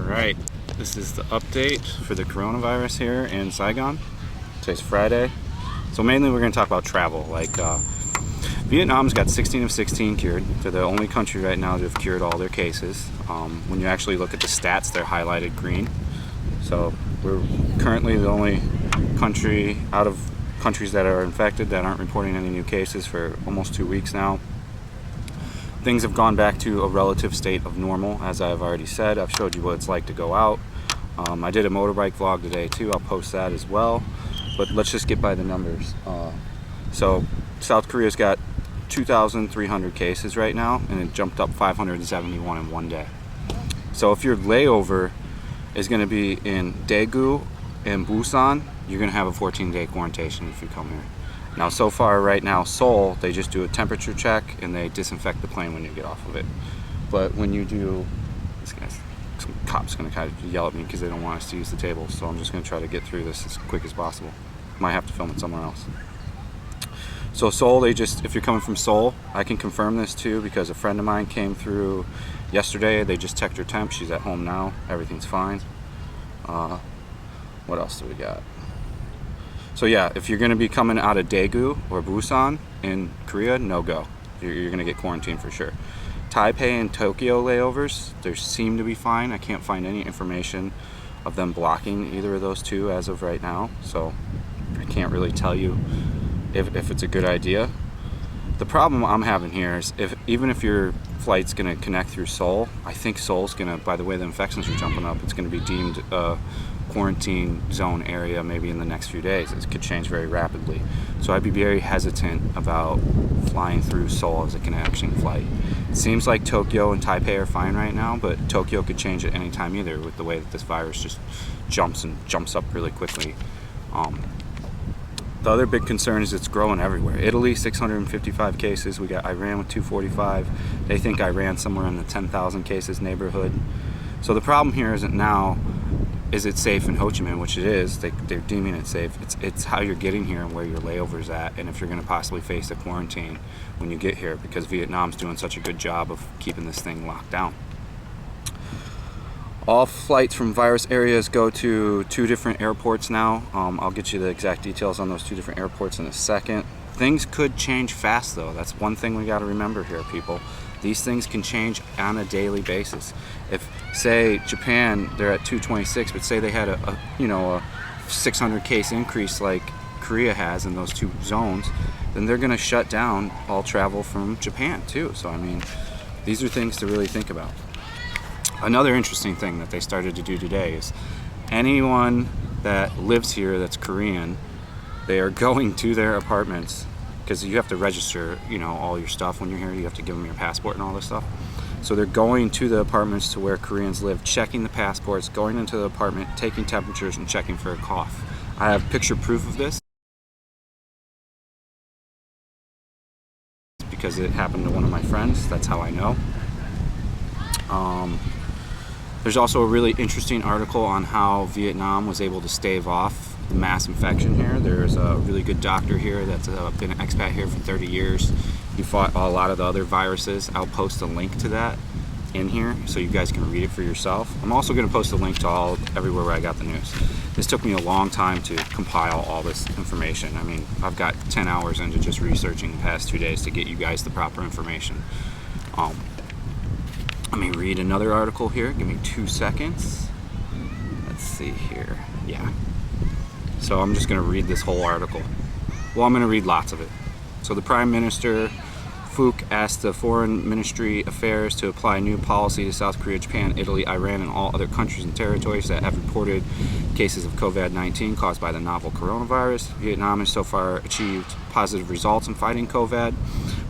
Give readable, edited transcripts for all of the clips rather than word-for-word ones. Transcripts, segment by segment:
Alright, this is the update for the coronavirus here in Saigon. Today's Friday. So mainly we're going to talk about travel. Vietnam's got 16 of 16 cured. They're the only country right now to have cured all their cases. When you actually look at the stats, they're highlighted green. So we're currently the only country out of countries that are infected that aren't reporting any new cases for almost 2 weeks now. Things have gone back to a relative state of normal, as I've already said. I've showed you what it's like to go out. I did a motorbike vlog today too. I'll post that as well. But let's just get by the numbers. So South Korea's got 2,300 cases right now, and it jumped up 571 in one day. So if your layover is going to be in Daegu and Busan, you're going to have a 14-day quarantine if you come here. Now, so far right now, Seoul, they just do a temperature check and they disinfect the plane when you get off of it. But when you do, some cops going to kind of yell at me because they don't want us to use the table. So I'm just going to try to get through this as quick as possible. Might have to film it somewhere else. So Seoul, if you're coming from Seoul, I can confirm this too because a friend of mine came through yesterday. They just checked her temp. She's at home now. Everything's fine. What else do we got? So yeah, if you're going to be coming out of Daegu or Busan in Korea, no go. You're going to get quarantined for sure. Taipei and Tokyo layovers, they seem to be fine. I can't find any information of them blocking either of those two as of right now. So I can't really tell you if it's a good idea. The problem I'm having here is even if your flight's going to connect through Seoul, I think Seoul's going to, by the way the infections are jumping up, it's going to be deemed quarantine zone area maybe in the next few days. It could change very rapidly. So I'd be very hesitant about flying through Seoul as a connection flight. It seems like Tokyo and Taipei are fine right now, but Tokyo could change at any time either with the way that this virus just jumps up really quickly. The other big concern is it's growing everywhere. Italy, 655 cases. We got Iran with 245. They think Iran somewhere in the 10,000 cases neighborhood. So the problem here isn't now, is it safe in Ho Chi Minh, which it is. They're deeming it safe. It's how you're getting here and where your layover's at, and if you're going to possibly face a quarantine when you get here, because Vietnam's doing such a good job of keeping this thing locked down. All flights from virus areas go to 2 different airports now. I'll get you the exact details on those 2 different airports in a second. Things could change fast though. That's one thing we got to remember here, people. These things can change on a daily basis. If, say, Japan, they're at 226, but say they had a 600 case increase like Korea has in those 2 zones, then they're going to shut down all travel from Japan too. So I mean, these are things to really think about. Another interesting thing that they started to do today is anyone that lives here that's Korean, they are going to their apartments, because you have to register, all your stuff when you're here. You have to give them your passport and all this stuff. So they're going to the apartments to where Koreans live, checking the passports, going into the apartment, taking temperatures, and checking for a cough. I have picture proof of this because it happened to one of my friends. That's how I know. There's also a really interesting article on how Vietnam was able to stave off the mass infection here. There's a really good doctor here that's been an expat here for 30 years. He fought a lot of the other viruses. I'll post a link to that in here so you guys can read it for yourself. I'm also going to post a link to everywhere where I got the news. This took me a long time to compile all this information. I mean, I've got 10 hours into just researching the past 2 days to get you guys the proper information. Let me read another article here. Give me 2 seconds. Let's see here. Yeah. So I'm just going to read this whole article. Well, I'm going to read lots of it. So the Prime Minister Phuc asked the Foreign Ministry Affairs to apply new policy to South Korea, Japan, Italy, Iran, and all other countries and territories that have reported cases of COVID-19 caused by the novel coronavirus. Vietnam has so far achieved positive results in fighting COVID.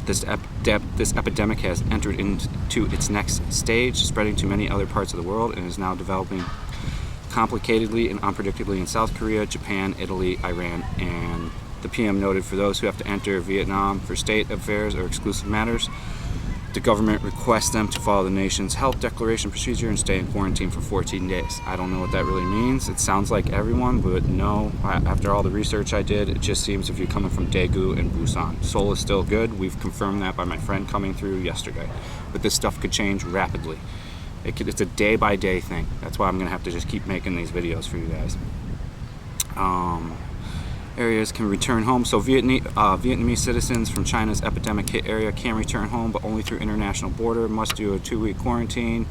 This epidemic has entered into its next stage, spreading to many other parts of the world, and is now developing complicatedly and unpredictably in South Korea, Japan, Italy, Iran, and the PM noted for those who have to enter Vietnam for state affairs or exclusive matters, the government requests them to follow the nation's health declaration procedure and stay in quarantine for 14 days. I don't know what that really means. It sounds like everyone, but no. After all the research I did, it just seems if you're coming from Daegu and Busan. Seoul is still good. We've confirmed that by my friend coming through yesterday. But this stuff could change rapidly. It's a day-by-day thing. That's why I'm gonna have to just keep making these videos for you guys. Areas can return home. So Vietnamese citizens from China's epidemic hit area can return home, but only through international border. Must do a 2-week quarantine.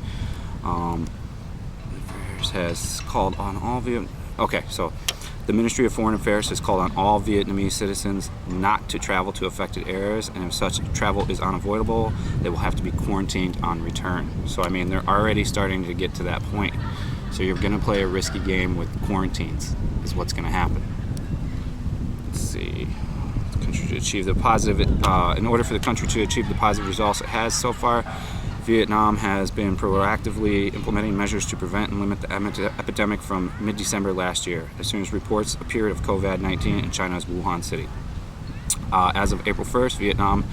Has called on all Okay, so the Ministry of Foreign Affairs has called on all Vietnamese citizens not to travel to affected areas, and if such travel is unavoidable, they will have to be quarantined on return. So I mean, they're already starting to get to that point. So you're going to play a risky game with quarantines, is what's going to happen. Let's see. The country to achieve the positive. In order for the country to achieve the positive results it has so far, Vietnam has been proactively implementing measures to prevent and limit the epidemic from mid-December last year, as soon as reports appeared of COVID-19 in China's Wuhan city. As of April 1st, Vietnam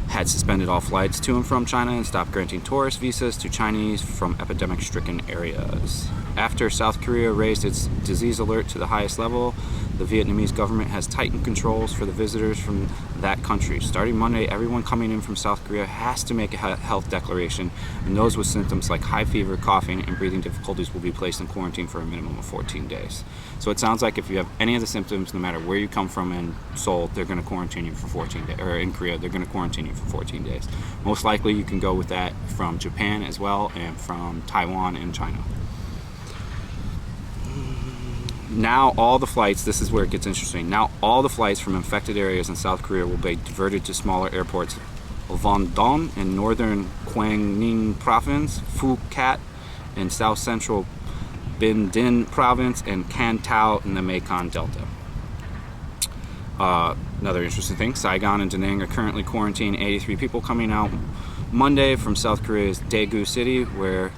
had suspended all flights to and from China and stopped granting tourist visas to Chinese from epidemic-stricken areas. After South Korea raised its disease alert to the highest level, the Vietnamese government has tightened controls for the visitors from that country. Starting Monday, everyone coming in from South Korea has to make a health declaration, and those with symptoms like high fever, coughing, and breathing difficulties will be placed in quarantine for a minimum of 14 days. So it sounds like if you have any of the symptoms, no matter where you come from in Seoul, they're going to quarantine you for 14 days, or in Korea, they're going to quarantine you for 14 days. Most likely you can go with that from Japan as well, and from Taiwan and China. Now all the flights, this is where it gets interesting, now all the flights from infected areas in South Korea will be diverted to smaller airports. Von Don in northern Quang Province, Phu Cat in south central Binh Dinh Province, and Can Tao in the Mekong Delta. Another interesting thing, Saigon and Da Nang are currently quarantining 83 people coming out Monday from South Korea's Daegu City, where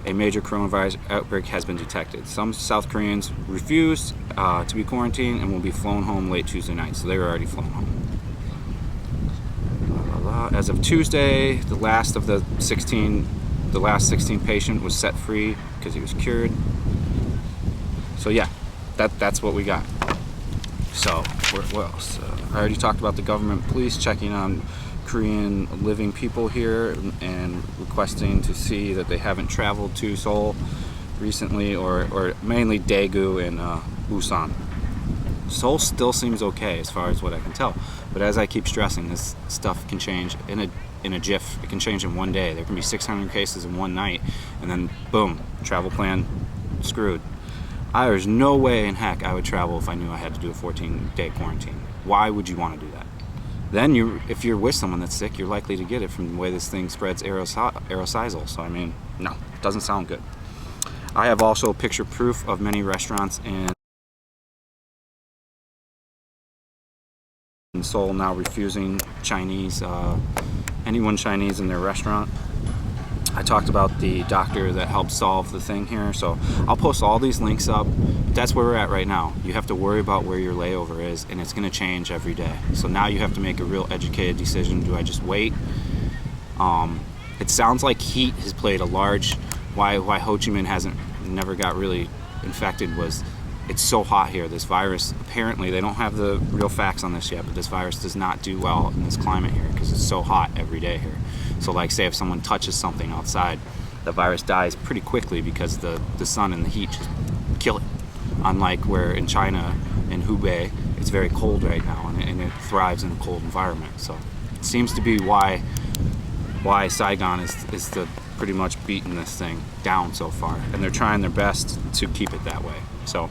a major coronavirus outbreak has been detected. Some South Koreans refused to be quarantined and will be flown home late Tuesday night, so they were already flown home. As of Tuesday, the last 16 patient was set free because he was cured. So yeah, that's what we got. So what else? I already talked about the government police checking on Korean living people here and requesting to see that they haven't traveled to Seoul recently, or mainly Daegu and Busan. Seoul still seems okay as far as what I can tell, but as I keep stressing, this stuff can change in a jiff. It can change in one day. There can be 600 cases in one night, and then boom, travel plan screwed. There's no way in heck I would travel if I knew I had to do a 14-day quarantine. Why would you want to do that? Then if you're with someone that's sick, you're likely to get it from the way this thing spreads aerosolizal. So I mean, no, it doesn't sound good. I have also picture proof of many restaurants in Seoul now refusing anyone Chinese in their restaurant. I talked about the doctor that helped solve the thing here, so I'll post all these links up. But that's where we're at right now. You have to worry about where your layover is, and it's going to change every day. So now you have to make a real educated decision. Do I just wait? It sounds like heat has played a large. Why Ho Chi Minh never got really infected was it's so hot here. This virus, apparently, they don't have the real facts on this yet, but this virus does not do well in this climate here because it's so hot every day here. So like say if someone touches something outside, the virus dies pretty quickly because the sun and the heat just kill it. Unlike where in China, in Hubei, it's very cold right now and it thrives in a cold environment. So it seems to be why Saigon is the pretty much beating this thing down so far. And they're trying their best to keep it that way. So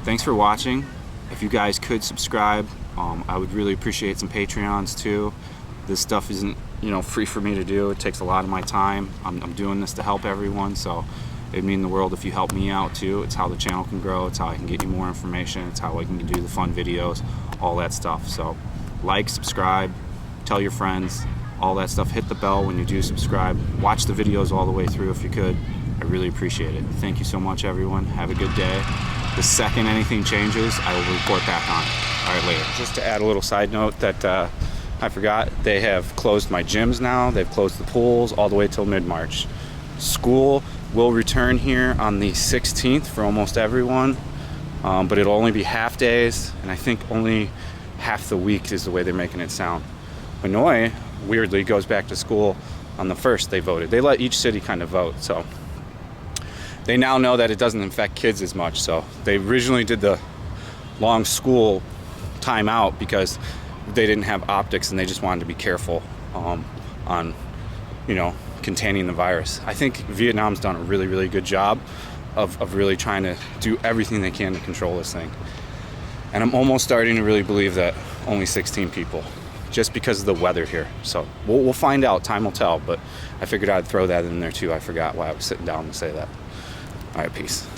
thanks for watching. If you guys could subscribe, I would really appreciate some Patreons too. This stuff isn't, free for me to do. It takes a lot of my time. I'm doing this to help everyone, so it'd mean the world if you help me out too. It's how the channel can grow. It's how I can get you more information. It's how I can do the fun videos, all that stuff. So like, subscribe, tell your friends, all that stuff. Hit the bell when you do subscribe. Watch the videos all the way through if you could. I really appreciate it. Thank you so much, everyone. Have a good day. The second anything changes, I will report back on it. All right, later. Just to add a little side note that I forgot, they have closed my gyms now. They've closed the pools all the way till mid-March. School will return here on the 16th for almost everyone, but it'll only be half days, and I think only half the week is the way they're making it sound. Hanoi, weirdly, goes back to school On the 1st, they voted. They let each city kind of vote, so they now know that it doesn't infect kids as much. So they originally did the long school time out because they didn't have optics and they just wanted to be careful on, you know, containing the virus. I think Vietnam's done a really, really good job of really trying to do everything they can to control this thing. And I'm almost starting to really believe that only 16 people, just because of the weather here. So we'll find out, time will tell, but I figured I'd throw that in there too. I forgot why I was sitting down to say that. All right, peace.